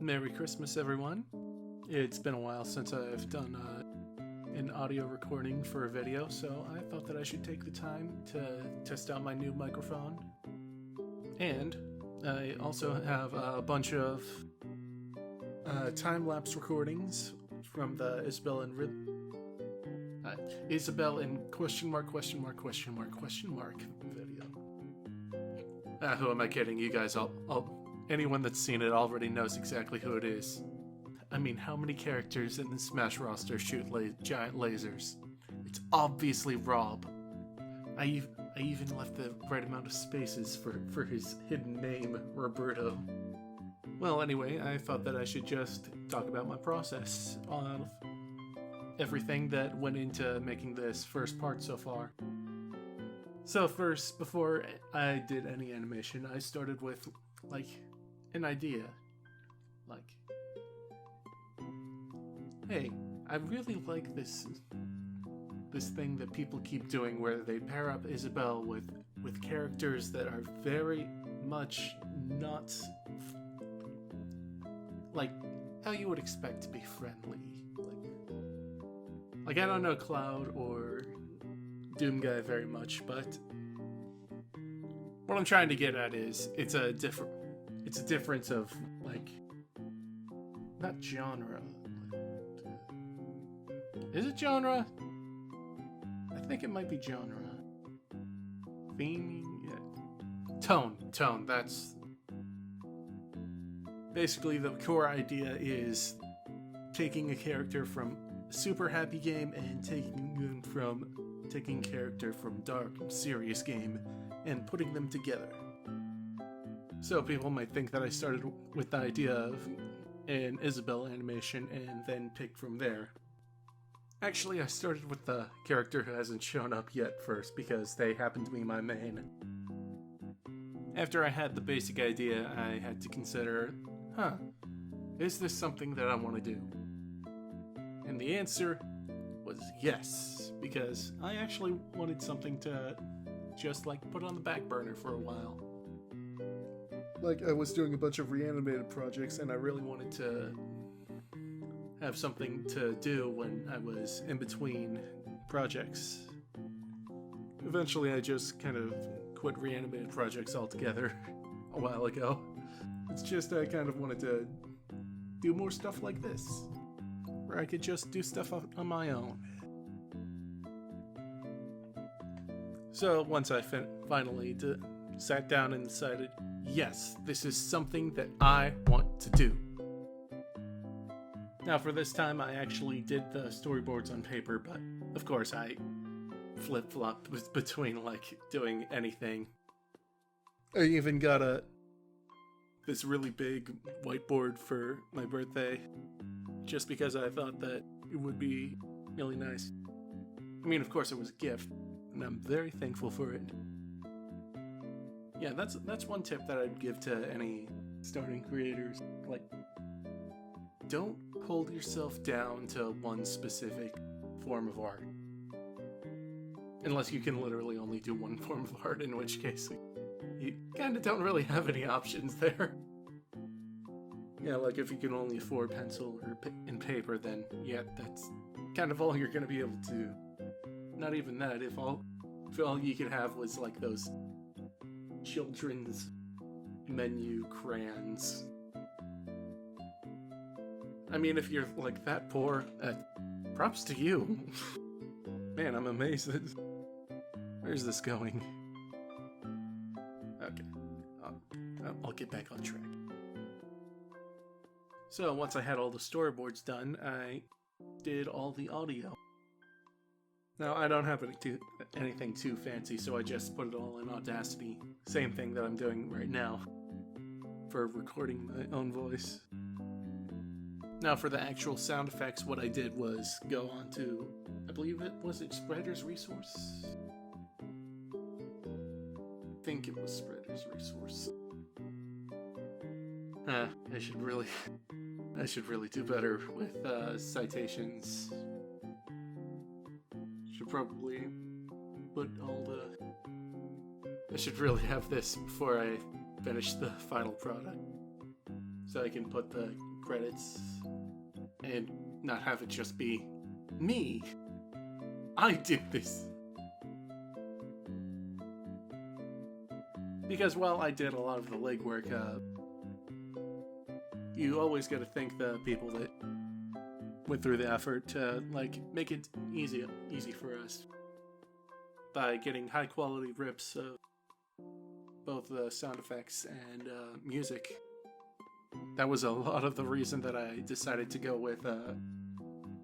Merry Christmas, everyone. It's been a while since I've done an audio recording for a video, so I thought that I should take the time to test out my new microphone. And I also have a bunch of time-lapse recordings from the Isabel and question mark video. Who am I kidding? You guys, anyone that's seen it already knows exactly who it is. I mean, how many characters in the Smash roster shoot giant lasers? It's obviously Rob. I even left the right amount of spaces for his hidden name, Roberto. Well, anyway, I thought that I should just talk about my process of everything that went into making this first part so far. So first, before I did any animation, I started with, an idea. Hey, I really like this thing that people keep doing where they pair up Isabel with characters that are very much not like how you would expect to be friendly. Like I don't know Cloud or Doom Guy very much, but what I'm trying to get at is it's a difference of not genre. Is it genre? I think it might be genre. Theming? Yeah. Tone, that's... Basically, the core idea is taking a character from super happy game and taking character from dark, serious game and putting them together. So people might think that I started with the idea of an Isabel animation and then picked from there. Actually, I started with the character who hasn't shown up yet first because they happen to be my main. After I had the basic idea, I had to consider, is this something that I want to do? And the answer was yes, because I actually wanted something to just put on the back burner for a while. I was doing a bunch of reanimated projects and I really wanted to have something to do when I was in between projects. Eventually I just kind of quit reanimated projects altogether a while ago. It's just I kind of wanted to do more stuff like this, where I could just do stuff on my own. So once I finally sat down and decided, yes, this is something that I want to do. Now for this time I actually did the storyboards on paper, but of course I flip-flopped between doing anything. I even got this really big whiteboard for my birthday, just because I thought that it would be really nice. I mean, of course it was a gift, and I'm very thankful for it. Yeah, that's one tip that I'd give to any starting creators. Don't hold yourself down to one specific form of art. Unless you can literally only do one form of art, in which case you kind of don't really have any options there. Yeah, if you can only afford pencil and paper, then yeah, that's kind of all you're going to be able to do. Not even that, if all you could have was those children's menu crayons. I mean, if you're that poor, props to you. Man, I'm amazed that... Where's this going? Okay, I'll get back on track. So once I had all the storyboards done, I did all the audio. Now, I don't have anything too fancy, so I just put it all in Audacity. Same thing that I'm doing right now for recording my own voice. Now, for the actual sound effects, what I did was go on to, I believe Spreader's Resource? I think it was Spreader's Resource. I should really do better with citations. Should probably put I should really have this before I finish the final product, so I can put the credits and not have it just be me. I did this. Because while I did a lot of the legwork, you always got to thank the people that went through the effort to make it easy for us by getting high quality rips of both the sound effects and music. That was a lot of the reason that I decided to go with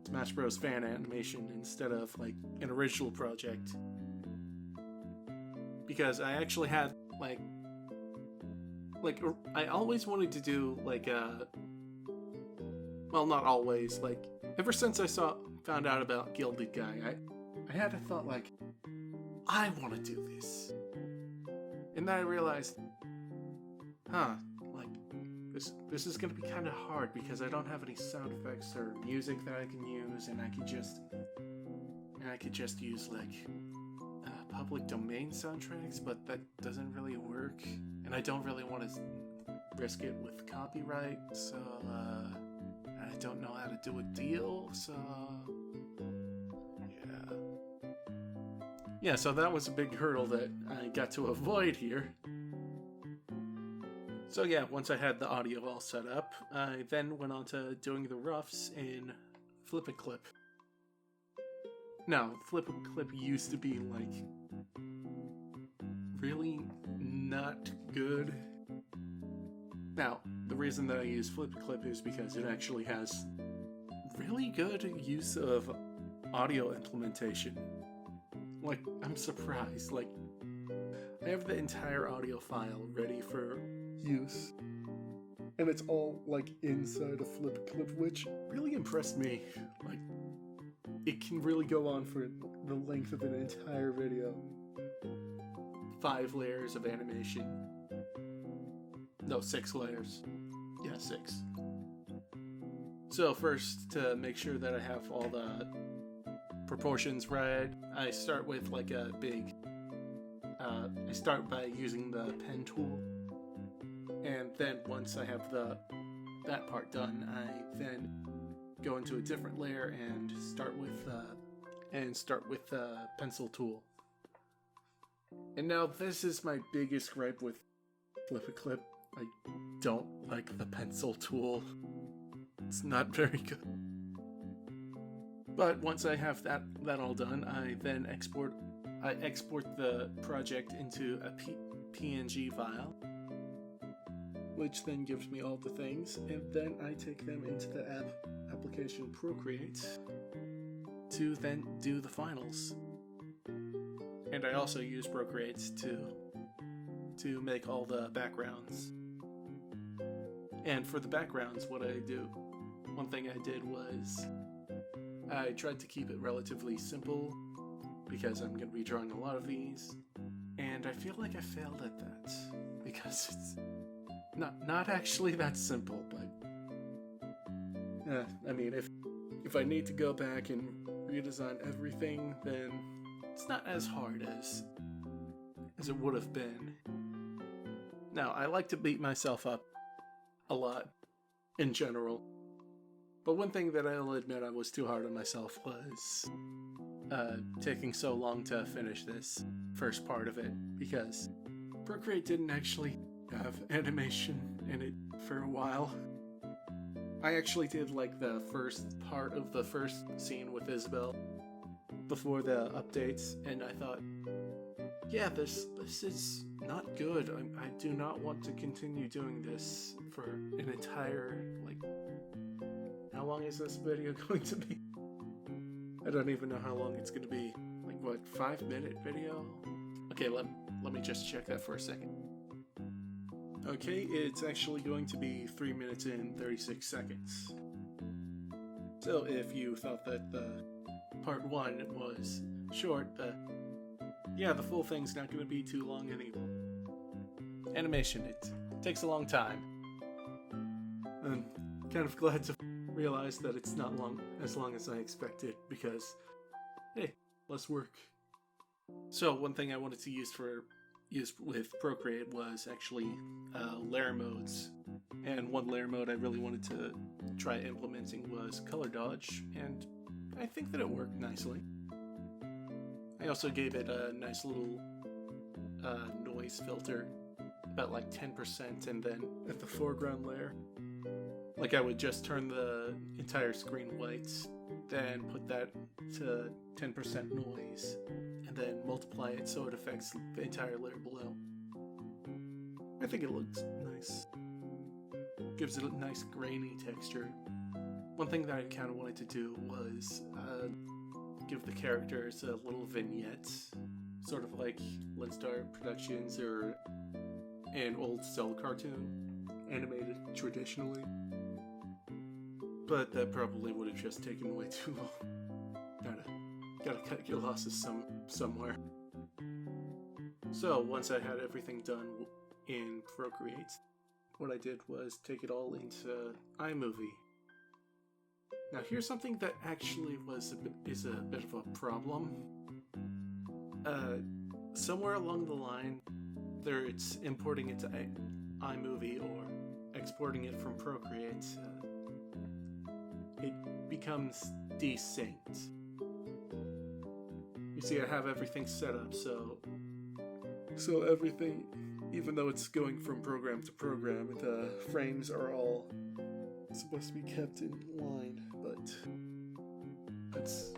Smash Bros. Fan animation instead of an original project, because I actually had I always wanted to do well, not always, ever since I found out about Gilded Guy, I had a thought I want to do this. And then I realized, this is gonna be kind of hard because I don't have any sound effects or music that I can use, and I could just use public domain soundtracks, but that doesn't really work, and I don't really want to risk it with copyright, so I don't know how to do a deal, so yeah, so that was a big hurdle that I got to avoid here. So yeah, once I had the audio all set up, I then went on to doing the roughs in Flip and Clip. Now, Flip and Clip used to be really not good. Now, the reason that I use Flip and Clip is because it actually has really good use of audio implementation. I'm surprised. I have the entire audio file ready for use, and it's all inside of Flip and Clip, which really impressed me. It can really go on for the length of an entire video. 5 layers of animation. No, 6 layers. Yeah, 6. So first, to make sure that I have all the proportions right, I start with a big... I start by using the pen tool, and then once I have that part done, I then go into a different layer and start with the pencil tool. And now this is my biggest gripe with Flip and Clip. I don't like the pencil tool. It's not very good. But once I have that all done, I then export the project into a PNG file, which then gives me all the things, and then I take them into the application Procreate to then do the finals. And I also use Procreate to make all the backgrounds. And for the backgrounds, what I do, one thing I did was I tried to keep it relatively simple, because I'm going to be drawing a lot of these, and I feel like I failed at that, because it's not actually that simple, but I mean, if I need to go back and redesign everything, then it's not as hard as it would have been. Now, I like to beat myself up a lot in general, but one thing that I'll admit I was too hard on myself was taking so long to finish this first part of it, because Procreate didn't actually have animation in it for a while. I actually did the first part of the first scene with Isabel before the updates, and I thought, yeah, this is not good. I do not want to continue doing this for an entire, how long is this video going to be? I don't even know how long it's going to be. 5-minute video? Okay, let me just check that for a second. Okay, it's actually going to be 3 minutes and 36 seconds. So if you thought that the part 1 was short, the full thing's not going to be too long anymore. Animation, it takes a long time. I'm kind of glad to realize that it's not as long as I expected, because, hey, less work. So one thing I wanted to use for used with Procreate was actually layer modes. And one layer mode I really wanted to try implementing was color dodge, and I think that it worked nicely. I also gave it a nice little noise filter, about like 10%, and then at the foreground layer, like I would just turn the entire screen white, then put that to 10% noise, and then multiply it so it affects the entire layer below. I think it looks nice. Gives it a nice grainy texture. One thing that I kind of wanted to do was give the characters a little vignette, sort of like Linstar Productions or an old cell cartoon, animated traditionally. But that probably would have just taken way too long. Gotta cut your losses somewhere. So once I had everything done in Procreate, what I did was take it all into iMovie. Now here's something that actually is a bit of a problem. Somewhere along the line, whether it's importing it to iMovie or exporting it from Procreate, it becomes desynced. You see, I have everything set up, so everything, even though it's going from program to program, the frames are all supposed to be kept in line, but it's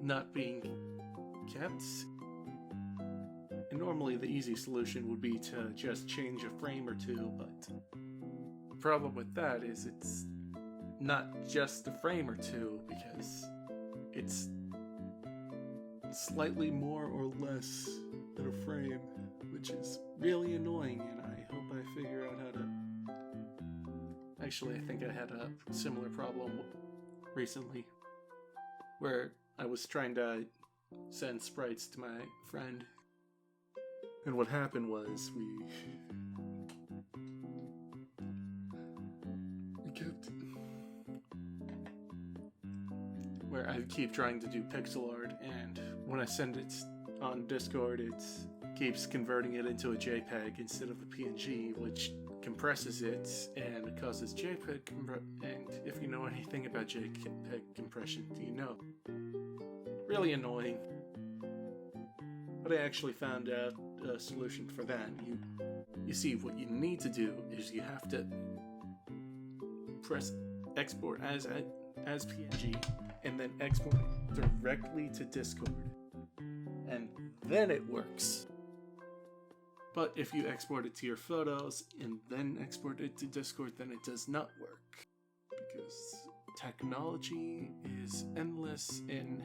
not being kept. And normally the easy solution would be to just change a frame or two, but the problem with that is it's not just a frame or two, because it's slightly more or less than a frame, which is really annoying, and I hope I figure out how to... Actually, I think I had a similar problem recently, where I was trying to send sprites to my friend, and what happened was we kept... where I keep trying to do pixel art, and when I send it on Discord, it keeps converting it into a JPEG instead of a PNG, which compresses it and causes JPEG and if you know anything about JPEG compression, you know. Really annoying. But I actually found out a solution for that. You see, what you need to do is you have to press export as PNG and then export it directly to Discord. And then it works. But if you export it to your photos and then export it to Discord, then it does not work. Because technology is endless in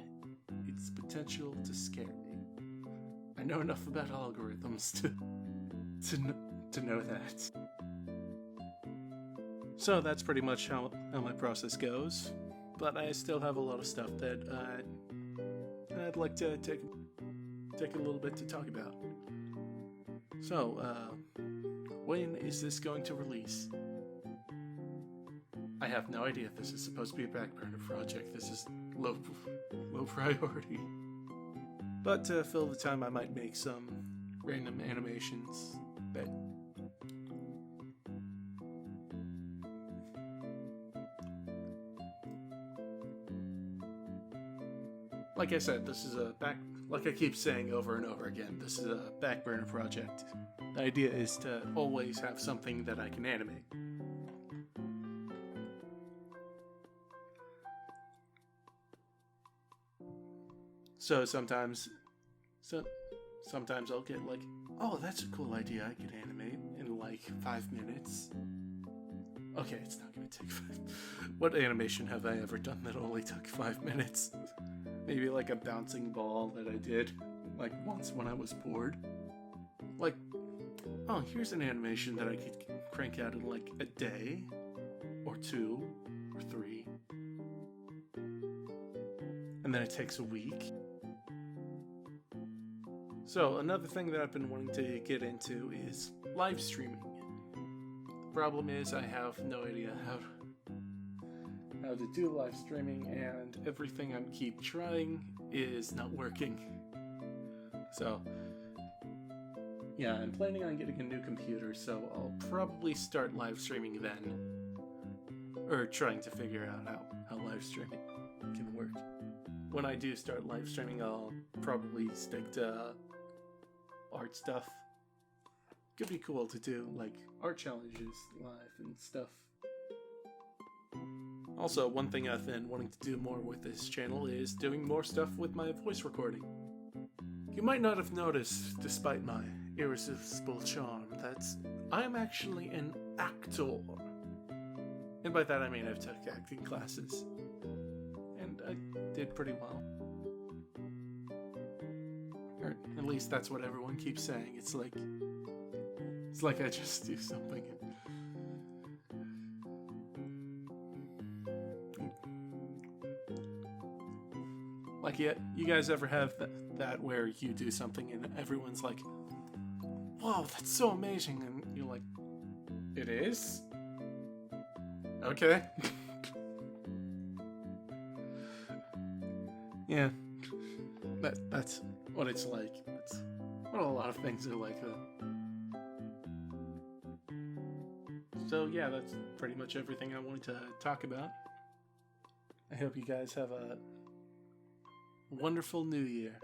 its potential to scare me. I know enough about algorithms to know that. So that's pretty much how my process goes. But I still have a lot of stuff that I'd like to take a little bit to talk about. So, when is this going to release? I have no idea. This is supposed to be a back burner project. This is low priority. But to fill the time, I might make some random animations that... Like I said, this is like I keep saying over and over again, this is a back burner project. The idea is to always have something that I can animate. So sometimes I'll get like, oh, that's a cool idea, I could animate in like 5 minutes. Okay, it's not gonna take 5. What animation have I ever done that only took 5 minutes? Maybe like a bouncing ball that I did like once when I was bored. Like, oh, here's an animation that I could crank out in like a day or 2 or 3. And then it takes a week. So another thing that I've been wanting to get into is live streaming. The problem is I have no idea how to do live streaming, and everything I keep trying is not working. So, yeah, I'm planning on getting a new computer, so I'll probably start live streaming then. Or trying to figure out how live streaming can work. When I do start live streaming, I'll probably stick to art stuff. Could be cool to do, like, art challenges live and stuff. Also, one thing I've been wanting to do more with this channel is doing more stuff with my voice recording. You might not have noticed, despite my irresistible charm, that I'm actually an actor. And by that I mean I've took acting classes. And I did pretty well. Or at least that's what everyone keeps saying. It's like I just do something. Like, you guys ever have that where you do something and everyone's like, "Whoa, that's so amazing," and you're like, "It is? Okay." Yeah, that's what it's like. That's what a lot of things are like, though. So yeah, that's pretty much everything I wanted to talk about. I hope you guys have a wonderful new year.